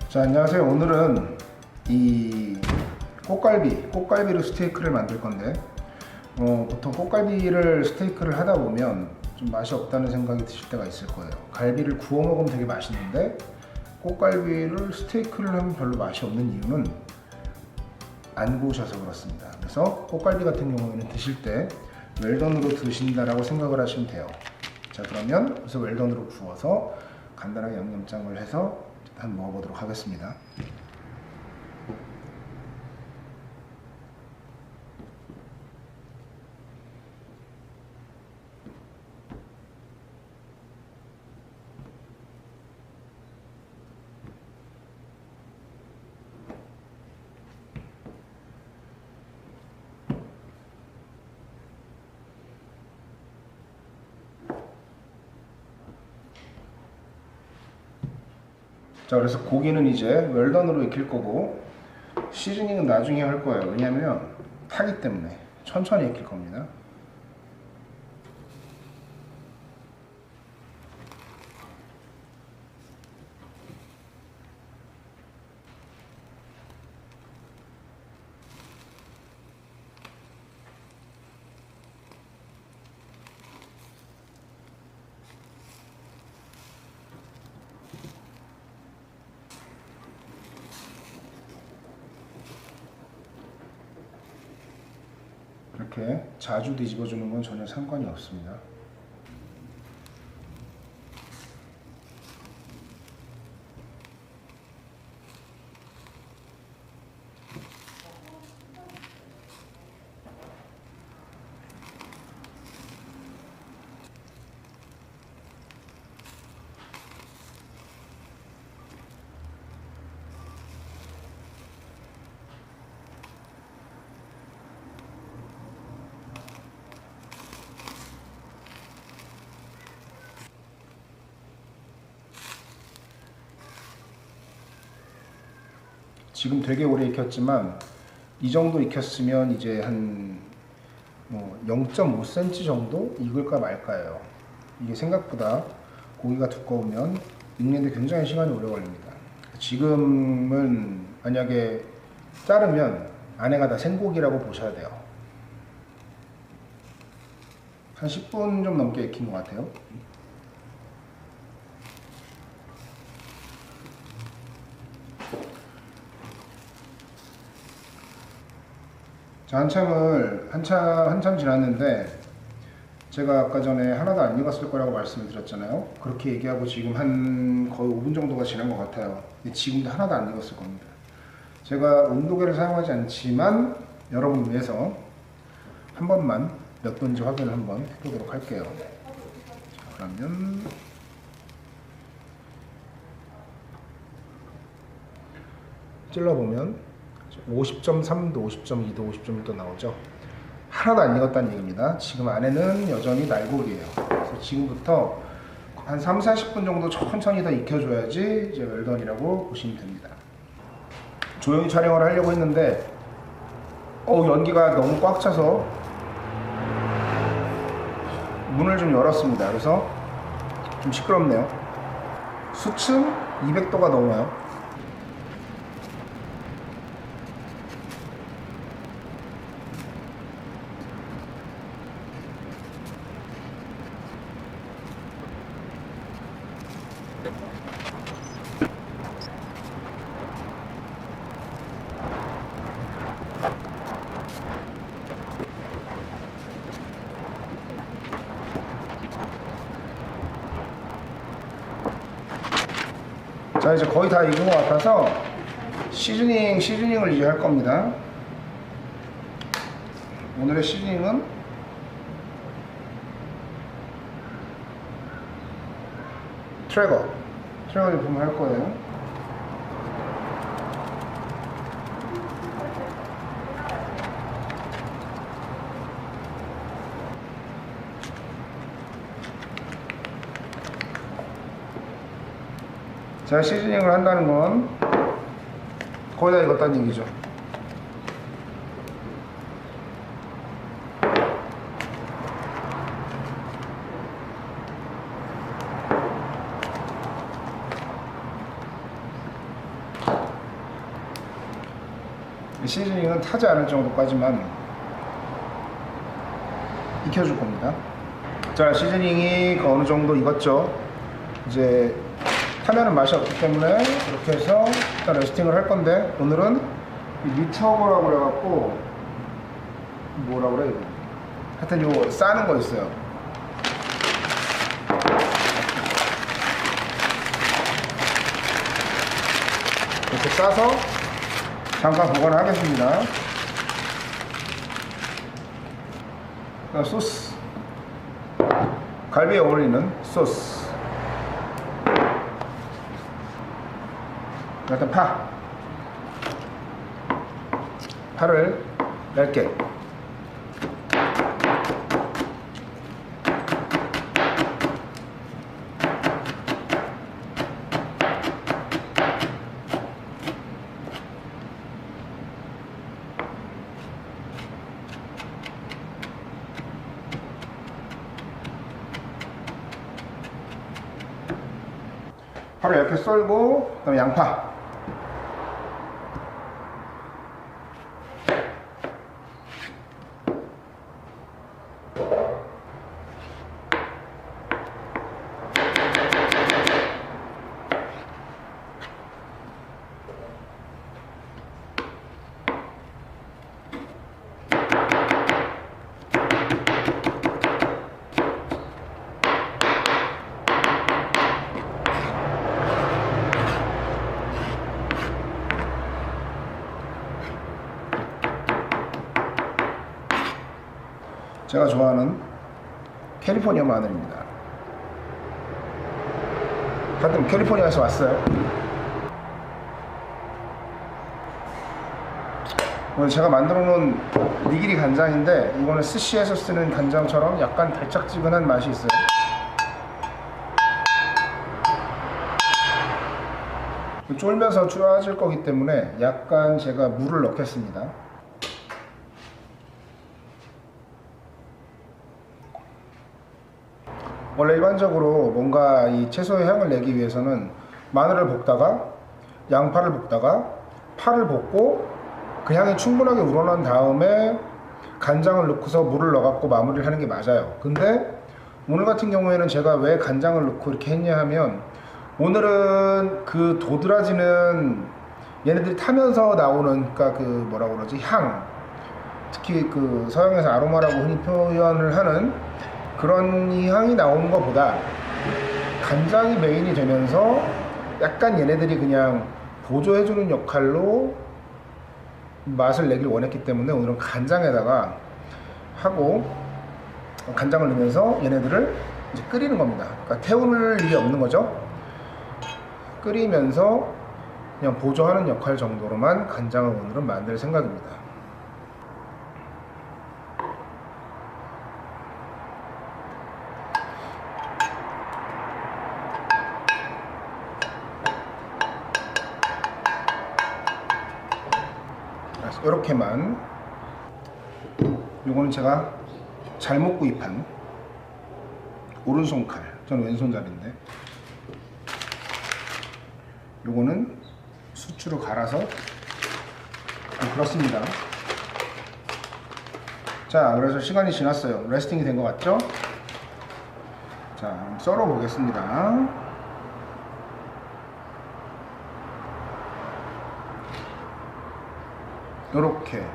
자, 안녕하세요. 오늘은 이 꽃갈비로 스테이크를 만들 건데, 보통 꽃갈비를 스테이크를 하다 보면 좀 맛이 없다는 생각이 드실 때가 있을 거예요. 갈비를 구워 먹으면 되게 맛있는데, 꽃갈비를 스테이크를 하면 별로 맛이 없는 이유는 안 구우셔서 그렇습니다. 그래서 꽃갈비 같은 경우에는 드실 때 웰던으로 드신다라고 생각을 하시면 돼요. 자, 그러면 그래서 웰던으로 구워서 간단하게 양념장을 해서 한번 먹어보도록 하겠습니다. 자, 그래서 고기는 이제 웰던으로 익힐 거고 시즈닝은 나중에 할 거예요. 왜냐면 타기 때문에 천천히 익힐 겁니다. 이렇게 자주 뒤집어주는 건 전혀 상관이 없습니다. 지금 되게 오래 익혔지만 이 정도 익혔으면 이제 한 0.5cm 정도 익을까 말까예요. 이게 생각보다 고기가 두꺼우면 익는데 굉장히 시간이 오래 걸립니다. 지금은 만약에 자르면 안에가 다 생고기라고 보셔야 돼요. 한 10분 좀 넘게 익힌 것 같아요. 자, 한참 지났는데 제가 아까 전에 하나도 안 익었을 거라고 말씀을 드렸잖아요. 그렇게 얘기하고 지금 한 거의 5분 정도가 지난 것 같아요. 지금도 하나도 안 익었을 겁니다. 제가 온도계를 사용하지 않지만 여러분 위해서 한 번만 몇 도인지 확인을 한번 해보도록 할게요. 자, 그러면 찔러보면 50.3도, 50.2도, 50.1도 나오죠. 하나도 안 익었다는 얘기입니다. 지금 안에는 여전히 날고기예요. 그래서 지금부터 한 3-40분 정도 천천히 더 익혀줘야지 이제 웰던이라고 보시면 됩니다. 조용히 촬영을 하려고 했는데 연기가 너무 꽉 차서 문을 좀 열었습니다. 그래서 좀 시끄럽네요. 수층 200도가 넘어요. 자, 이제 거의 다 익은 것 같아서 시즈닝을 이제 할 겁니다. 오늘의 시즈닝은 트래거 제품을 할 거예요. 자, 시즈닝을 한다는 건 거의 다 익었다는 얘기죠. 시즈닝은 타지 않을 정도까지만 익혀줄 겁니다. 자, 시즈닝이 어느 정도 익었죠. 이제 타면은 맛이 없기 때문에 이렇게 해서 일단 레스팅을 할 건데, 오늘은 리터버라고 그래갖고 뭐라 그래 이거, 하여튼 요 싸는 거 있어요. 이렇게 싸서 잠깐 보관하겠습니다. 소스, 갈비에 어울리는 소스. 일단 파를 얇게, 파를 얇게 썰고, 그 다음에 양파, 제가 좋아하는 캘리포니아 마늘입니다. 하여튼 캘리포니아에서 왔어요. 오늘 제가 만들어 놓은 니기리 간장인데, 이거는 스시에서 쓰는 간장처럼 약간 달짝지근한 맛이 있어요. 쫄면서 좋아질 거기 때문에 약간 제가 물을 넣겠습니다. 원래 일반적으로 뭔가 이 채소의 향을 내기 위해서는 마늘을 볶다가 양파를 볶다가 파를 볶고 그 향이 충분하게 우러난 다음에 간장을 넣고서 물을 넣어갖고 마무리를 하는 게 맞아요. 근데 오늘 같은 경우에는 제가 왜 간장을 넣고 이렇게 했냐 하면, 오늘은 그 도드라지는 얘네들이 타면서 나오는, 그러니까 그 뭐라고 그러지, 향, 특히 그 서양에서 아로마라고 흔히 표현을 하는 그런 이 향이 나오는 것보다 간장이 메인이 되면서 약간 얘네들이 그냥 보조해주는 역할로 맛을 내길 원했기 때문에 오늘은 간장에다가 하고, 간장을 넣으면서 얘네들을 이제 끓이는 겁니다. 그러니까 태울 일이 없는 거죠. 끓이면서 그냥 보조하는 역할 정도로만 간장을 오늘은 만들 생각입니다. 이렇게만. 요거는 제가 잘못 구입한 오른손 칼, 저는 왼손잡인데, 요거는 수추로 갈아서 그렇습니다. 자, 그래서 시간이 지났어요. 레스팅이 된 것 같죠? 자, 한번 썰어 보겠습니다. 요렇게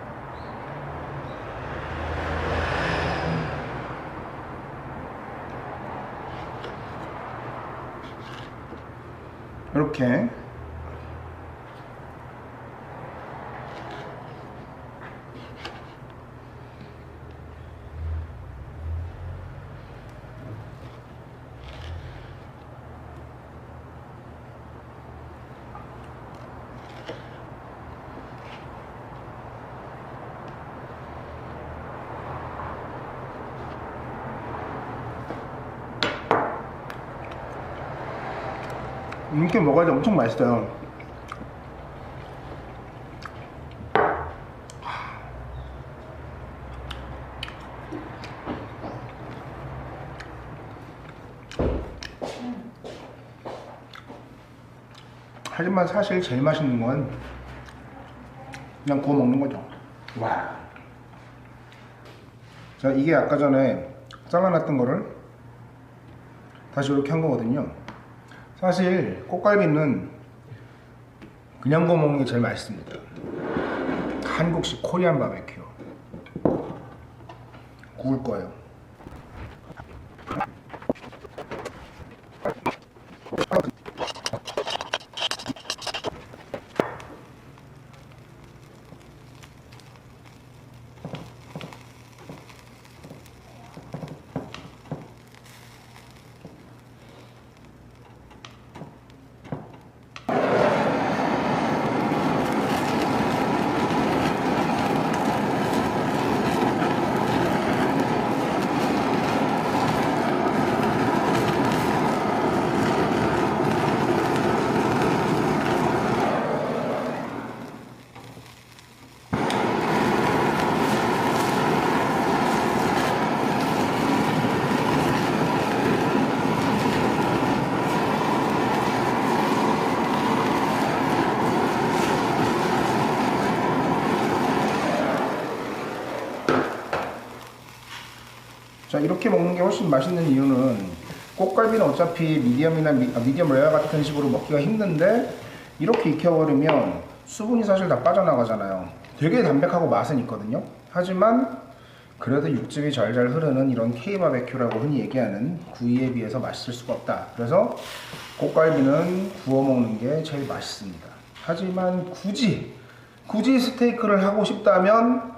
이렇게 이렇게 먹어야지 엄청 맛있어요. 하지만 사실 제일 맛있는 건 그냥 구워 먹는 거죠. 와. 자, 이게 아까 전에 잘라놨던 거를 다시 이렇게 한 거거든요. 사실 꽃갈비는 그냥 구워 먹는 게 제일 맛있습니다. 한국식 코리안 바베큐. 구울 거예요. 자, 이렇게 먹는 게 훨씬 맛있는 이유는 꽃갈비는 어차피 미디엄 레어 같은 식으로 먹기가 힘든데 이렇게 익혀버리면 수분이 사실 다 빠져나가잖아요. 되게 담백하고 맛은 있거든요. 하지만 그래도 육즙이 잘잘 흐르는 이런 K-바베큐라고 흔히 얘기하는 구이에 비해서 맛있을 수가 없다. 그래서 꽃갈비는 구워 먹는 게 제일 맛있습니다. 하지만 굳이 스테이크를 하고 싶다면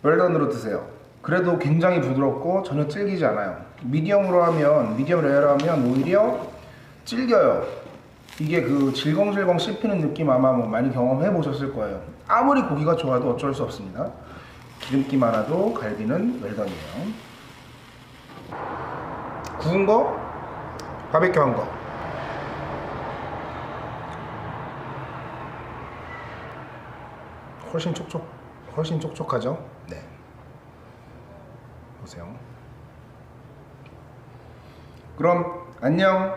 웰던으로 드세요. 그래도 굉장히 부드럽고 전혀 질기지 않아요. 미디엄 레어로 하면 오히려 질겨요. 이게 그 질겅질겅 씹히는 느낌 아마 뭐 많이 경험해 보셨을 거예요. 아무리 고기가 좋아도 어쩔 수 없습니다. 기름기 많아도 갈비는 웰던이에요. 구운 거, 바베큐 한 거. 훨씬 촉촉하죠? 네. 보세요. 그럼 안녕.